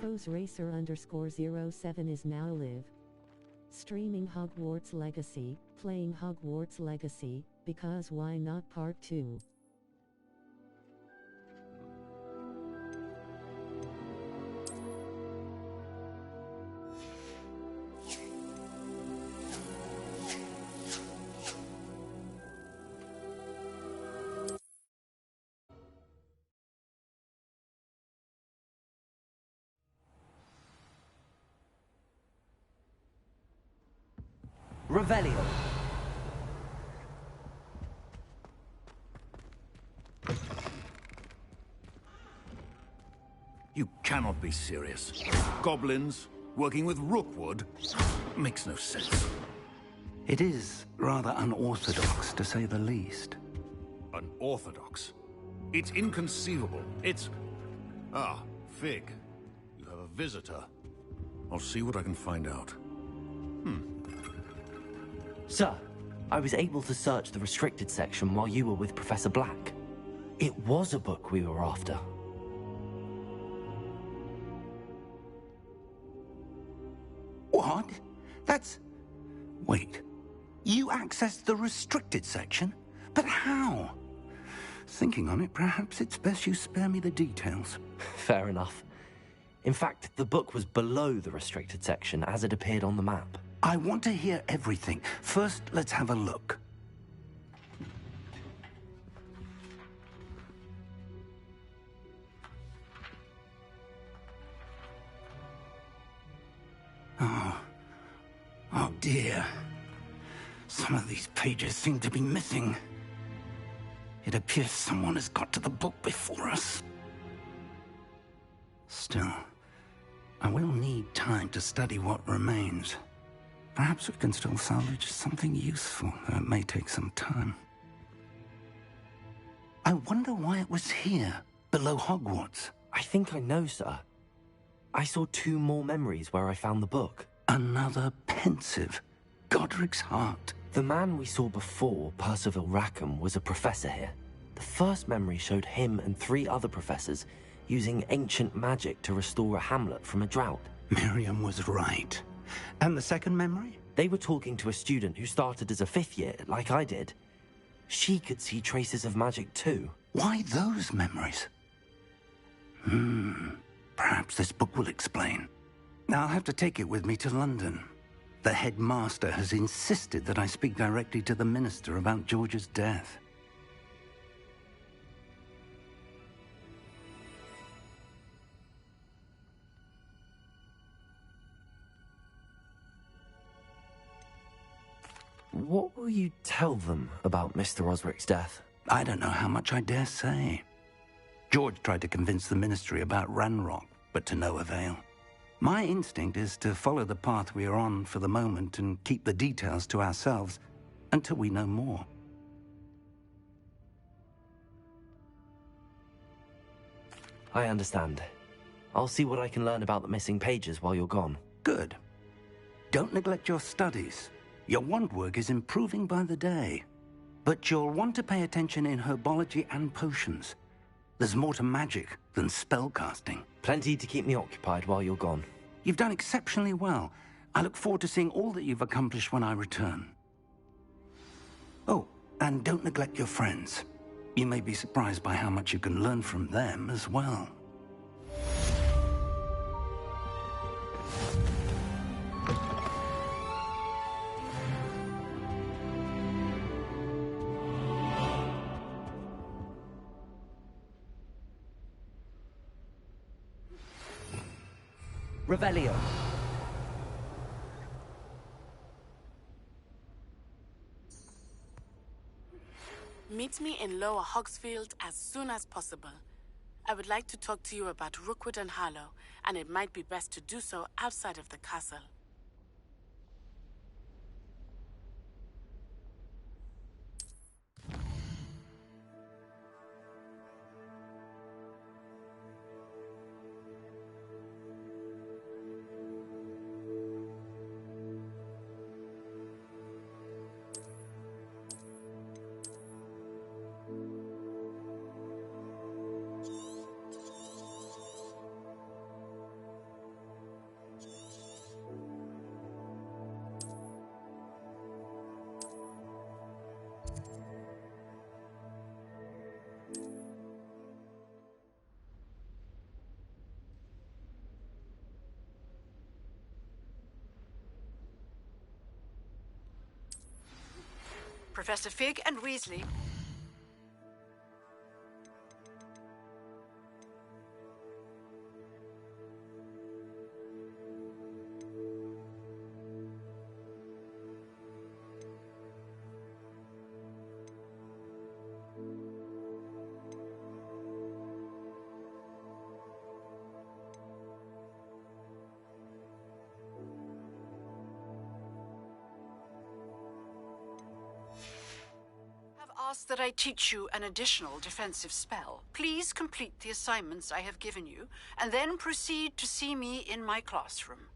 Pose Racer _07 is now live. Streaming Hogwarts Legacy, playing Hogwarts Legacy, because why not part 2? Revelio. You cannot be serious. Goblins working with Rookwood makes no sense. It is rather unorthodox, to say the least. Unorthodox? It's inconceivable. It's... Ah, Fig. You have a visitor. I'll see what I can find out. Sir, I was able to search the restricted section while you were with Professor Black. It was a book we were after. What? That's... Wait. You accessed the restricted section? But how? Thinking on it, perhaps it's best you spare me the details. Fair enough. In fact, the book was below the restricted section as it appeared on the map. I want to hear everything. First, let's have a look. Oh dear. Some of these pages seem to be missing. It appears someone has got to the book before us. Still, I will need time to study what remains. Perhaps we can still salvage something useful, though it may take some time. I wonder why it was here, below Hogwarts. I think I know, sir. I saw 2 more memories where I found the book. Another pensive. Godric's heart. The man we saw before, Percival Rackham, was a professor here. The first memory showed him and 3 other professors using ancient magic to restore a hamlet from a drought. Miriam was right. And the second memory? They were talking to a student who started as a 5th year, like I did. She could see traces of magic too. Why those memories? Perhaps this book will explain. I'll have to take it with me to London. The headmaster has insisted that I speak directly to the minister about George's death. What will you tell them about Mr. Osric's death? I don't know how much I dare say. George tried to convince the ministry about Ranrock, but to no avail. My instinct is to follow the path we are on for the moment and keep the details to ourselves until we know more. I understand. I'll see what I can learn about the missing pages while you're gone. Good. Don't neglect your studies. Your wand work is improving by the day. But you'll want to pay attention in herbology and potions. There's more to magic than spellcasting. Plenty to keep me occupied while you're gone. You've done exceptionally well. I look forward to seeing all that you've accomplished when I return. Oh, and don't neglect your friends. You may be surprised by how much you can learn from them as well. Revelio. Meet me in Lower Hogsfield as soon as possible. I would like to talk to you about Rookwood and Harlow, and it might be best to do so outside of the castle. Professor Fig and Weasley. Ask that I teach you an additional defensive spell. Please complete the assignments I have given you, and then proceed to see me in my classroom.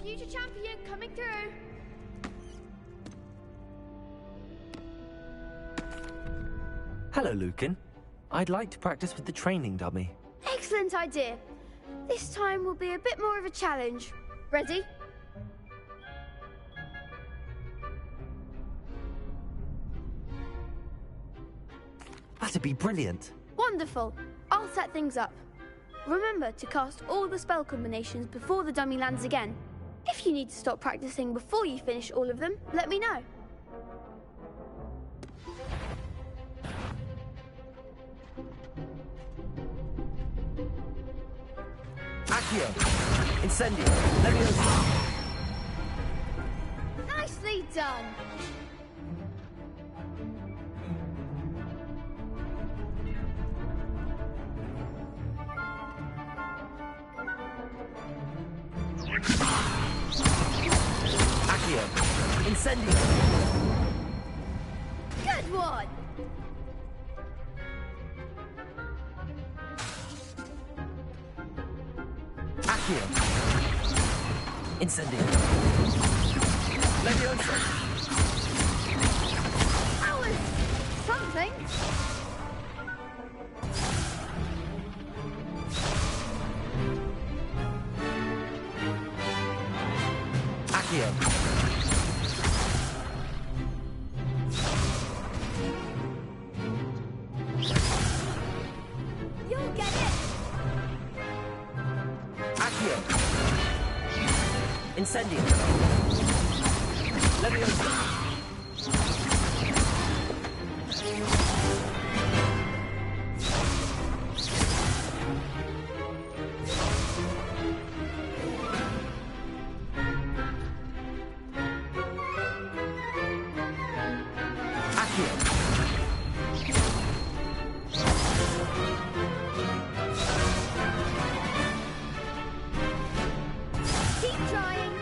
Future champion coming through. Hello, Lucan. I'd like to practice with the training dummy. Excellent idea. This time will be a bit more of a challenge. Ready? That'd be brilliant. Wonderful. I'll set things up. Remember to cast all the spell combinations before the dummy lands again. If you need to stop practicing before you finish all of them, let me know. Accio! Incendio! Leviosa! Nicely done! Accio! Incendio! Good one! Accio! Incendio! Leviosa! That was something. Accio! You'll get it. Accio! Incendio! Leviosa! Accio! Keep trying.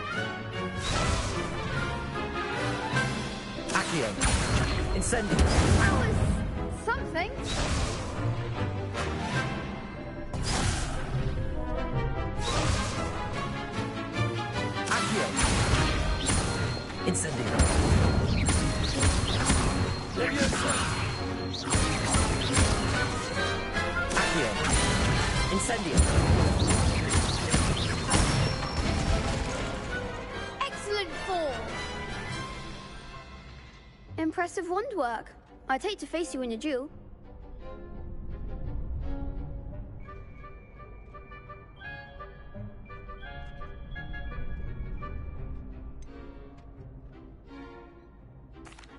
Accio! Incendio! That was something. Accio! Incendio! Leviosa! Accio! Incendio! Excellent form. Impressive wand work. I'd hate to face you in a duel.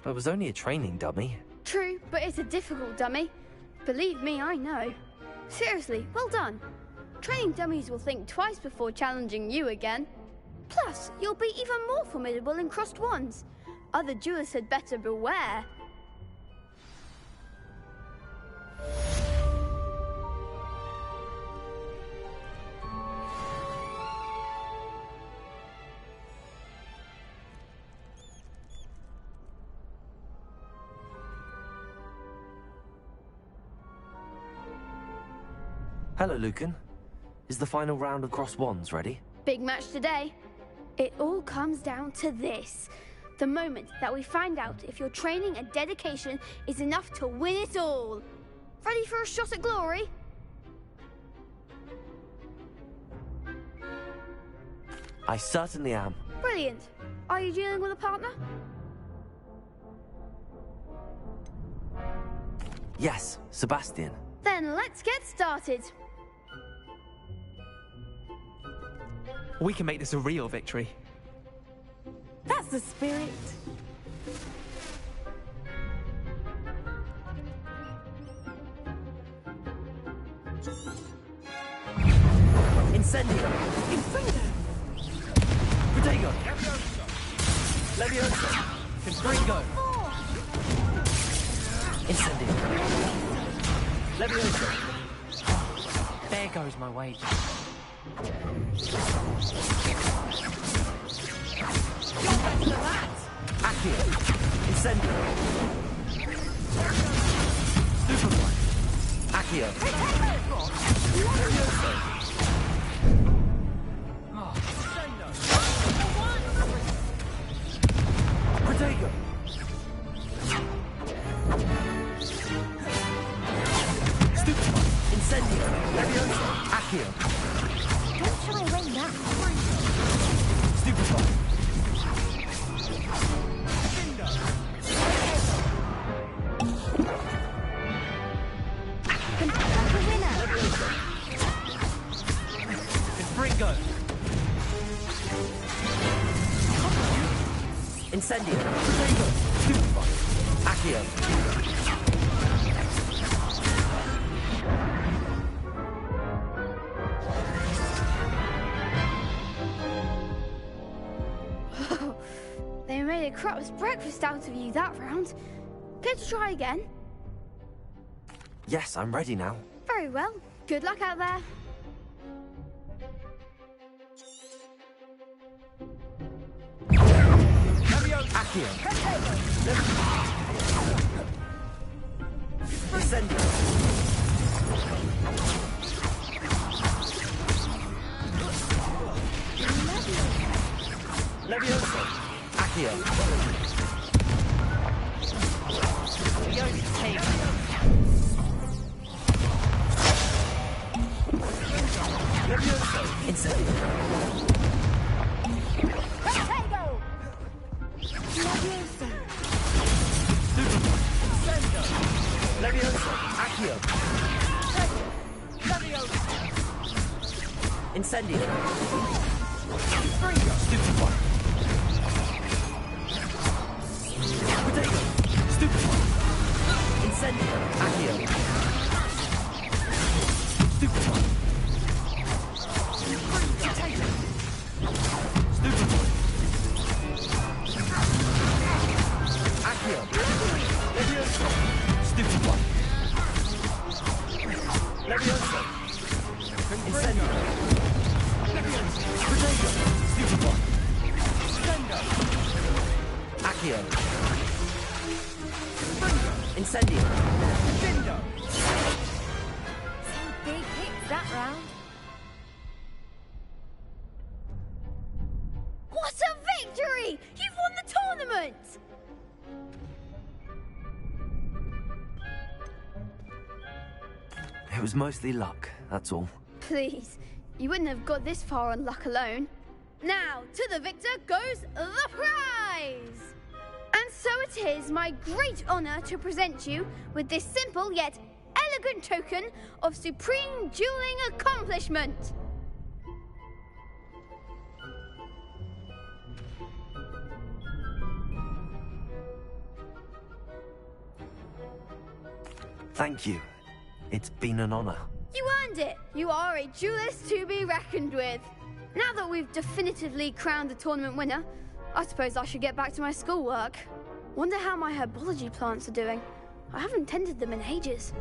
It was only a training dummy. True, but it's a difficult dummy. Believe me, I know. Seriously, well done. Training dummies will think twice before challenging you again. Plus, you'll be even more formidable in crossed wands. Other duelists had better beware. Hello, Lucan. Is the final round of crossed wands ready? Big match today. It all comes down to this. The moment that we find out if your training and dedication is enough to win it all. Ready for a shot at glory? I certainly am. Brilliant. Are you dealing with a partner? Yes, Sebastian. Then let's get started. We can make this a real victory. That's the spirit. Incendio! Incendio! Protego! Leviosa! Confringo! Incendio! Leviosa! There goes my wage. You're better than that! Accio! Incendio! Superfly! Accio! Leviosa! Protego! Stupefy! Incendio! Leviosa! Accio! Don't try and win that. Stupefy! Confringo! Incendio! Protego! Stupefy! Accio! They made a crap's breakfast out of you that round. Care to try again? Yes, I'm ready now. Very well. Good luck out there. Accio! Incendio! Leviosa! Accio! Leviosa! Incendio! Leviosa! Leviosa! Accio! Incendio! Stupefy! Protego! Stupefy! Incendio! Accio! Stupefy! Stupefy! Accio! Leviosa! Stupefy! Leviosa! Incendio! Protego! Stupefy! Accio! Incendio! Some big hits that round. What a victory! You've won the tournament! It was mostly luck, that's all. Please, you wouldn't have got this far on luck alone. Now, to the victor goes the prize! And so it is my great honour to present you with this simple yet elegant token of supreme dueling accomplishment. Thank you. It's been an honor. You earned it! You are a duelist to be reckoned with. Now that we've definitively crowned the tournament winner, I suppose I should get back to my schoolwork. Wonder how my herbology plants are doing. I haven't tended them in ages.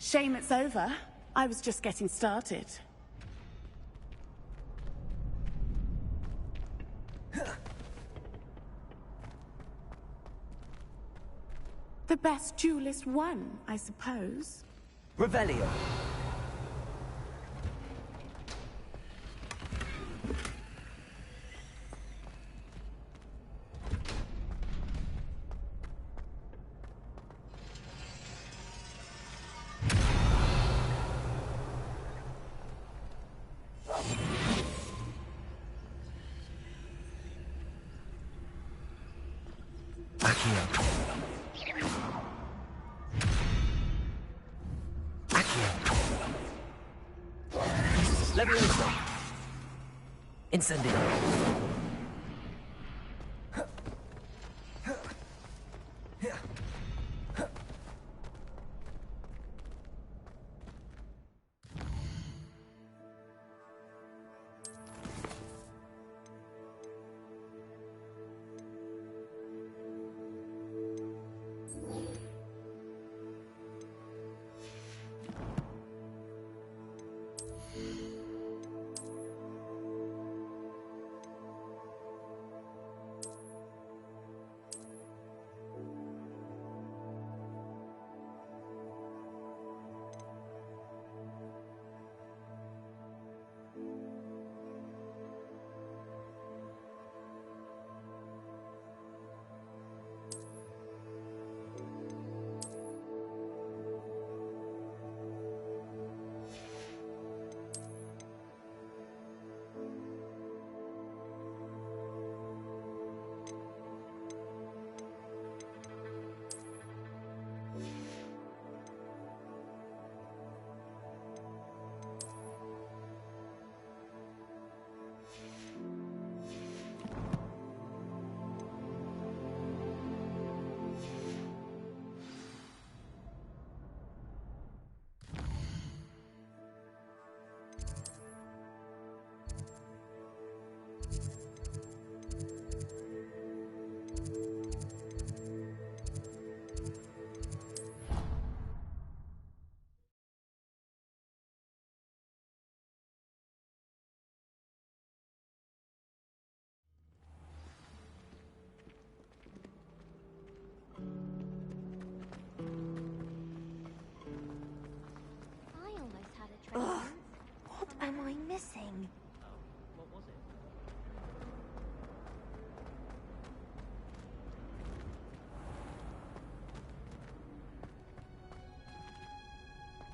Shame it's over. I was just getting started. The best duelist won, I suppose. Revelio. Leviosa. Incendio.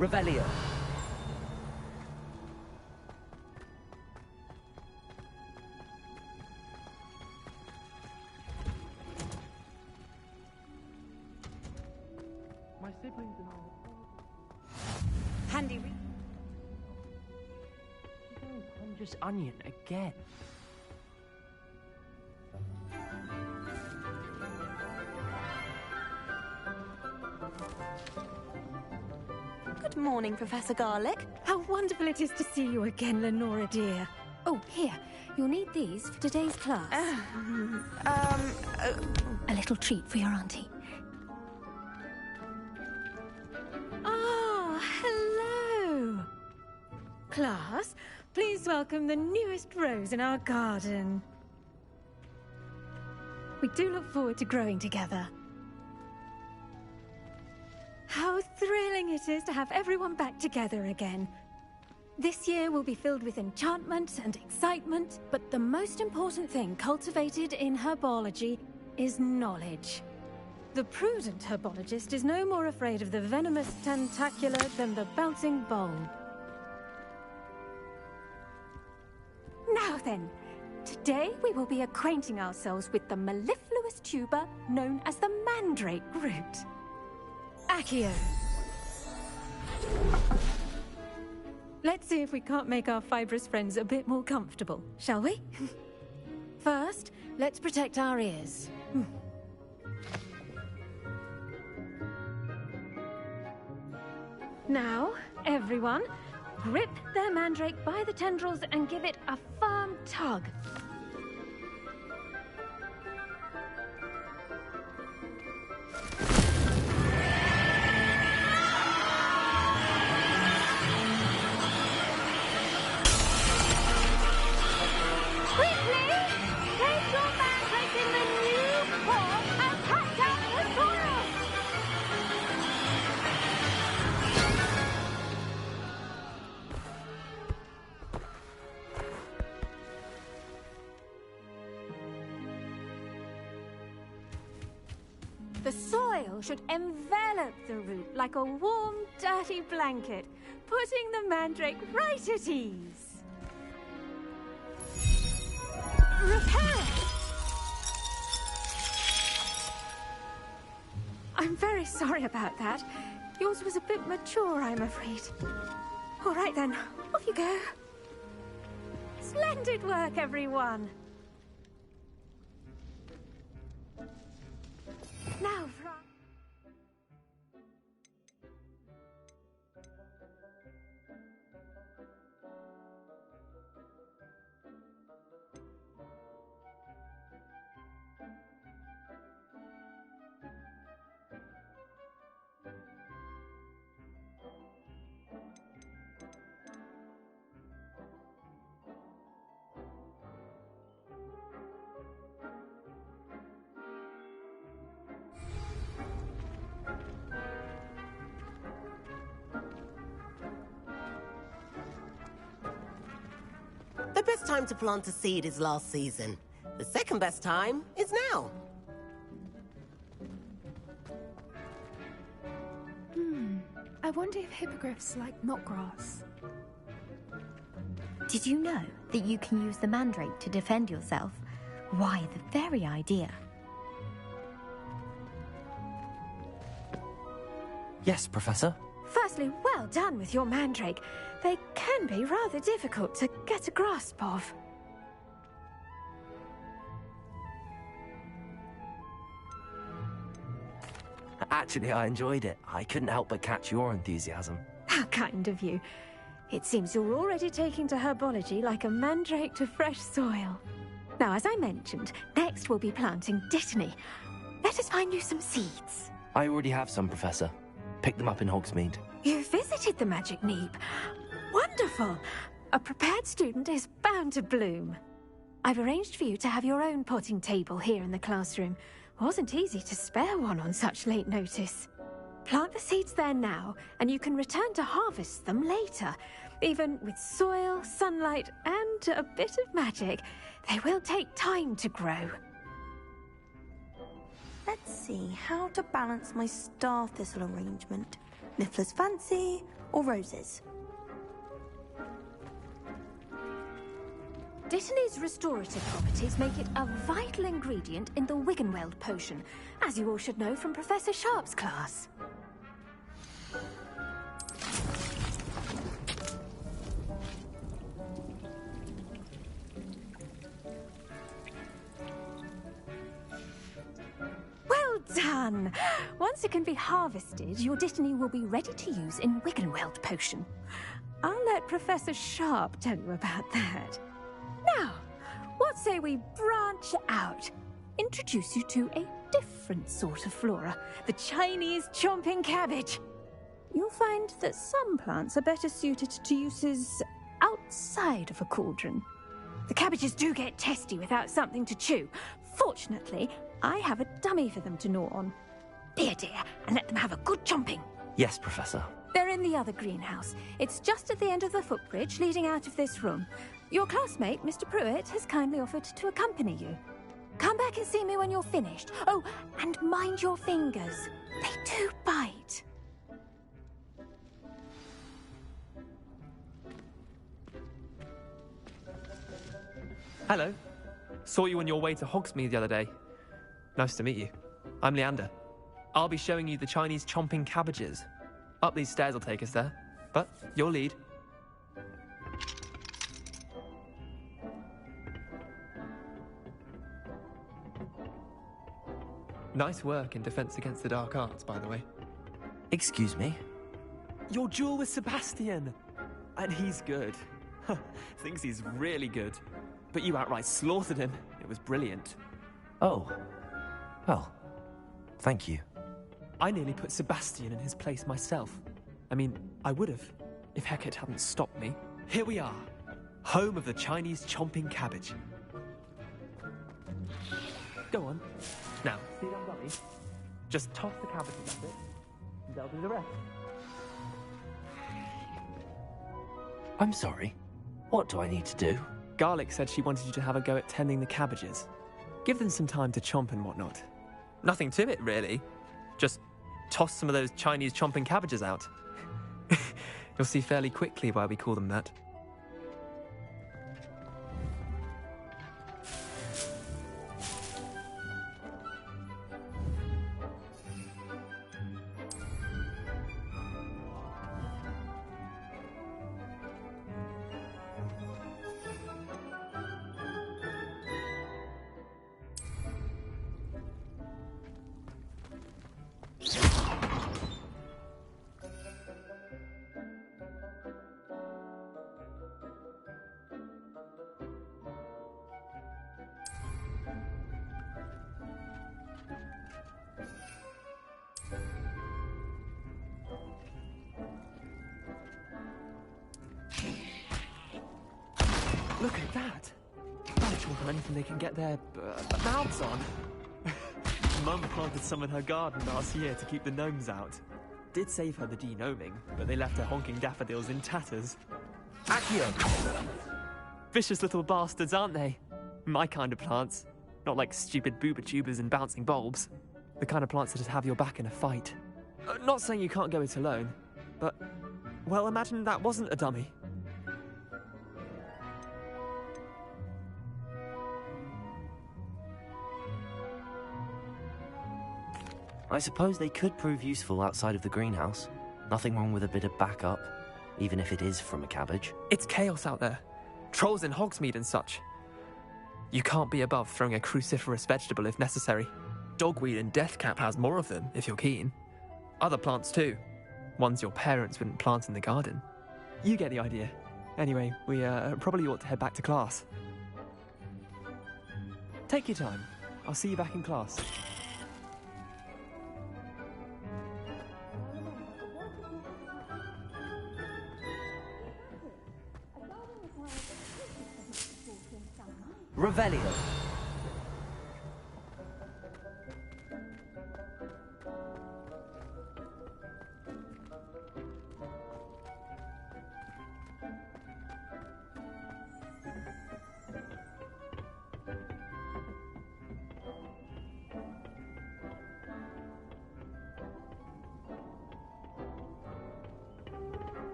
Revelio. My siblings and all. Handy Just onion again. Good morning, Professor Garlic. How wonderful it is to see you again, Lenora dear. Oh, here. You'll need these for today's class. A little treat for your auntie. Ah, hello. Class, please welcome the newest rose in our garden. We do look forward to growing together. How thrilling it is to have everyone back together again. This year will be filled with enchantment and excitement, but the most important thing cultivated in herbology is knowledge. The prudent herbologist is no more afraid of the venomous tentacular than the bouncing bulb. Now then, today we will be acquainting ourselves with the mellifluous tuber known as the mandrake root. Accio. Let's see if we can't make our fibrous friends a bit more comfortable, shall we? First, let's protect our ears. Now, everyone, grip their mandrake by the tendrils and give it a firm tug. The soil should envelop the root like a warm, dirty blanket, putting the mandrake right at ease. Repair! I'm very sorry about that. Yours was a bit mature, I'm afraid. All right then, off you go. Splendid work, everyone. Now, the best time to plant a seed is last season. The second best time is now. I wonder if hippogriffs like knotgrass. Did you know that you can use the mandrake to defend yourself? Why, the very idea. Yes, Professor. firstly, well done with your mandrake. They can be rather difficult to get a grasp of. Actually, I enjoyed it. I couldn't help but catch your enthusiasm. How kind of you. It seems you're already taking to herbology like a mandrake to fresh soil. Now, as I mentioned, next we'll be planting dittany. Let us find you some seeds. I already have some, Professor. Picked them up in Hogsmeade. You visited the Magic Neep. Wonderful. A prepared student is bound to bloom. I've arranged for you to have your own potting table here in the classroom. Wasn't easy to spare one on such late notice. Plant the seeds there now, and you can return to harvest them later. Even with soil, sunlight, and a bit of magic, they will take time to grow. Let's see how to balance my star thistle arrangement. Niffler's Fancy, or Roses? Dittany's restorative properties make it a vital ingredient in the Wiggenweld potion, as you all should know from Professor Sharp's class. Well done! Once it can be harvested, your Dittany will be ready to use in Wiggenweld potion. I'll let Professor Sharp tell you about that. Now, what say we branch out? Introduce you to a different sort of flora, the Chinese chomping cabbage. You'll find that some plants are better suited to uses outside of a cauldron. The cabbages do get testy without something to chew. Fortunately, I have a dummy for them to gnaw on. Dear, and let them have a good chomping. Yes, Professor. They're in the other greenhouse. It's just at the end of the footbridge leading out of this room. Your classmate, Mr. Pruitt, has kindly offered to accompany you. Come back and see me when you're finished. Oh, and mind your fingers. They do bite. Hello. Saw you on your way to Hogsmeade the other day. Nice to meet you. I'm Leander. I'll be showing you the Chinese chomping cabbages. Up these stairs will take us there. But your lead. Nice work in Defense Against the Dark Arts, by the way. Excuse me? Your duel with Sebastian! And he's good. Thinks he's really good. But you outright slaughtered him. It was brilliant. Oh. Well, thank you. I nearly put Sebastian in his place myself. I mean, I would have, if Hecate hadn't stopped me. Here we are, home of the Chinese chomping cabbage. Go on. Now, see that dummy? Just toss the cabbages at it, and they'll do the rest. I'm sorry. What do I need to do? Garlic said she wanted you to have a go at tending the cabbages. Give them some time to chomp and whatnot. Nothing to it, really. Just toss some of those Chinese chomping cabbages out. You'll see fairly quickly why we call them that. Look at that! They're chomp on anything they can get their mouths on. Mum planted some in her garden last year to keep the gnomes out. Did save her the de-gnoming, but they left her honking daffodils in tatters. Accio! Vicious little bastards, aren't they? My kind of plants. Not like stupid booba tubers and bouncing bulbs. The kind of plants that just have your back in a fight. Not saying you can't go it alone, but... well, imagine that wasn't a dummy. I suppose they could prove useful outside of the greenhouse. Nothing wrong with a bit of backup, even if it is from a cabbage. It's chaos out there. Trolls in Hogsmeade and such. You can't be above throwing a cruciferous vegetable if necessary. Dogweed and deathcap has more of them, if you're keen. Other plants too. Ones your parents wouldn't plant in the garden. You get the idea. Anyway, we probably ought to head back to class. Take your time. I'll see you back in class. Revelio.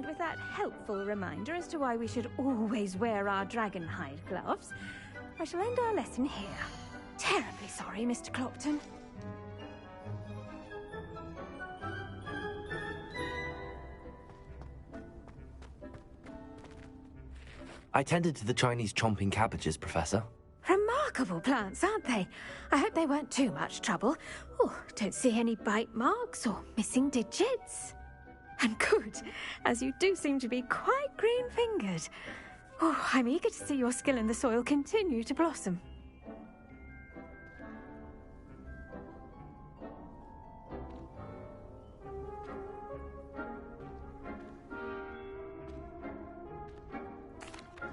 with that helpful reminder as to why we should always wear our dragon hide gloves, I shall end our lesson here. Terribly sorry, Mr. Clopton. I tended to the Chinese chomping cabbages, Professor. Remarkable plants, aren't they? I hope they weren't too much trouble. Oh, don't see any bite marks or missing digits. And good, as you do seem to be quite green-fingered. Oh, I'm eager to see your skill in the soil continue to blossom.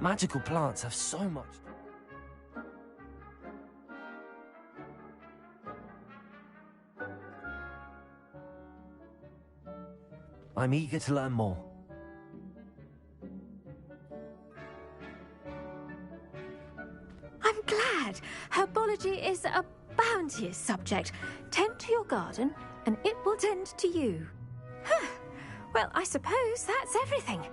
Magical plants have so much... I'm eager to learn more. I'm glad. Herbology is a bounteous subject. Tend to your garden, and it will tend to you. Well, I suppose that's everything.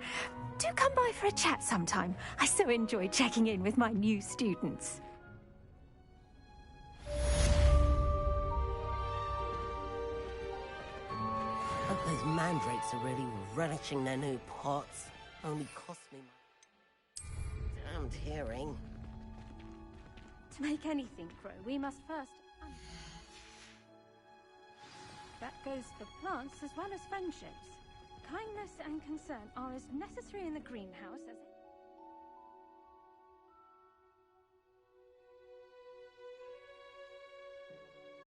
Do come by for a chat sometime. I so enjoy checking in with my new students. Hope those mandrakes are really relishing their new pots. Only cost me my damned hearing. To make anything grow, we must first... That goes for plants as well as friendships. Kindness and concern are as necessary in the greenhouse as...